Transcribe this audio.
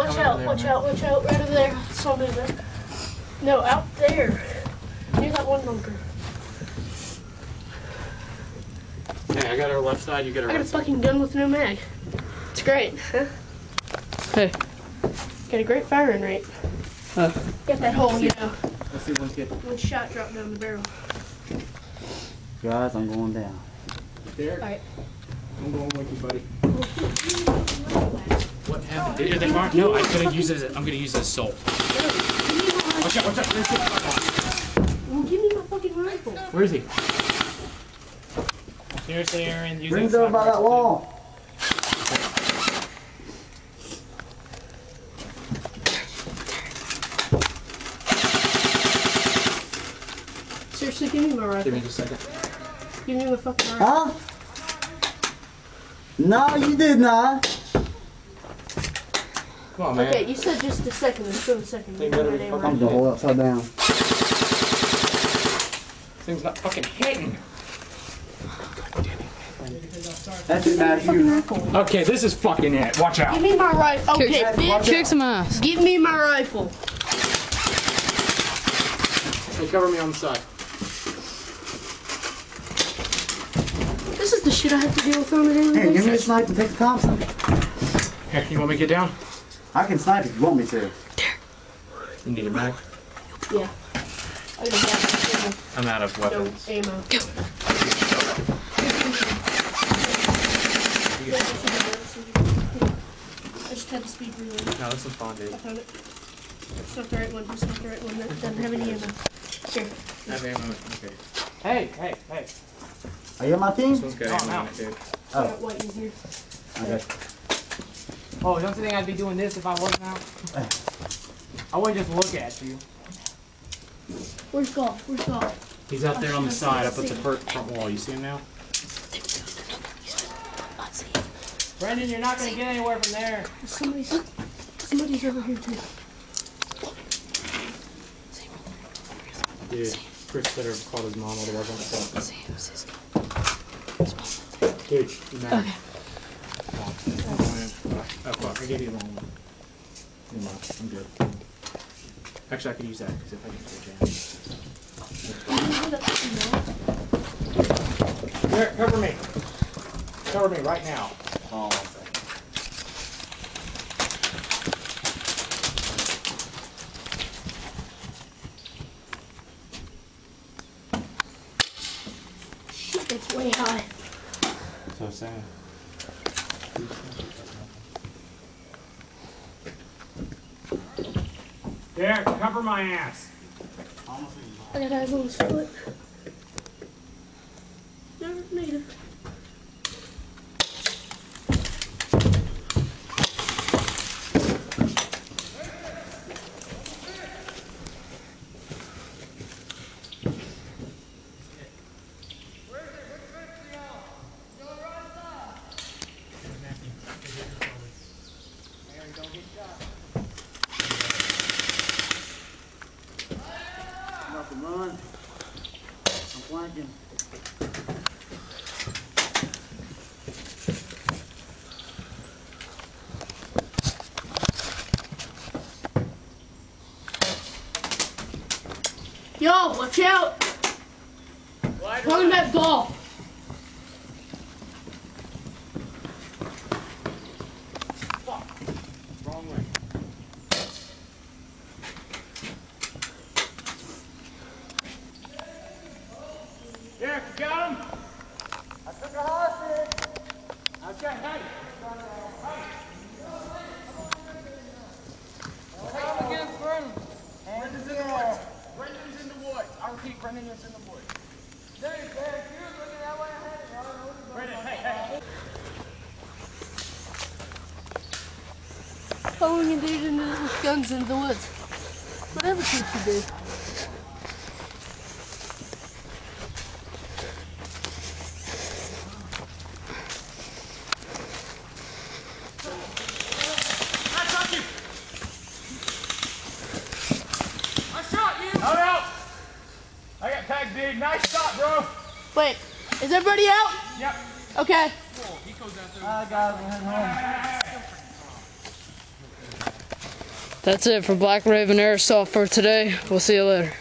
watch out, watch out, watch out. Right over there. Saw movement. No, out there. Near that one bunker. Hey, I got our left side, you got our right side. I got a fucking gun with no mag. It's great, huh? Hey. Got a great firing rate. Got that hole, you know. Let's see one kid. One shot dropped down the barrel. Guys, I'm going down. There. Alright. I'm going with you, buddy. What happened? Are they marked? No, I'm gonna use it as assault. Watch out, watch out. Well, give me my fucking rifle. Where is he? Seriously, Aaron, use Bring it over by that wall. Seriously, give me my rifle. Give me just a second. Give me my fucking rifle. Huh? No, you did not. Come on, man. Okay, you said just a second. Let's go a second. They better be I'm the whole upside down. Thing's not fucking hitting. That's it, Matthew. Okay, this is fucking it. Watch out. Give me my rifle. Okay, bitch. Kick some ass. Give me my rifle. Hey, cover me on the side. This is the shit I have to deal with on a daily Hey, give me a basis. snipe and take the Thompson. Here, you want me to get down? I can snipe if you want me to. You need a mag? Yeah. I don't have I'm out of no weapons. ammo. I just had a speed reload. No, this is fun, dude. I found it. It's not the right one. It's not the right one. That doesn't have any ammo. Here. I have ammo. Okay. Hey, hey, hey. Are you on my team? This one's got ammo in it, dude. I got white in here. Okay. Oh, don't you think I'd be doing this if I wasn't out? I wouldn't just look at you. Where's golf? Where's golf? He's out there on the side, up at the front wall. You see him now? Brendan, you're not going to get anywhere from there. Somebody's over here too. Dude, Chris better have called his mom, otherwise I'm stuck. Dude, you mad? Okay. Oh, fuck, I gave you the wrong one. Never mind, I'm good. Actually, I could use that, because if I get to a jam. Here, cover me. Cover me right now. Oh, Shit, it's way high. So sad. There, cover my ass. I got eyes on his foot. Never made it. Nothing run. I'm flanking. Yo, watch out! Talking about golf. Wrong way. There, you got him? I took a hostage. Okay, hey. Brendan's in the woods. Brendan's in the woods. I repeat, Brendan is in the woods. Brendan, hey, hey. Following a dude with guns into the woods. Whatever should you do. Dude, nice shot, bro. Wait, is everybody out? Yep. Okay. Alright, guys, we're heading home. That's it for Black Raven Airsoft for today. We'll see you later.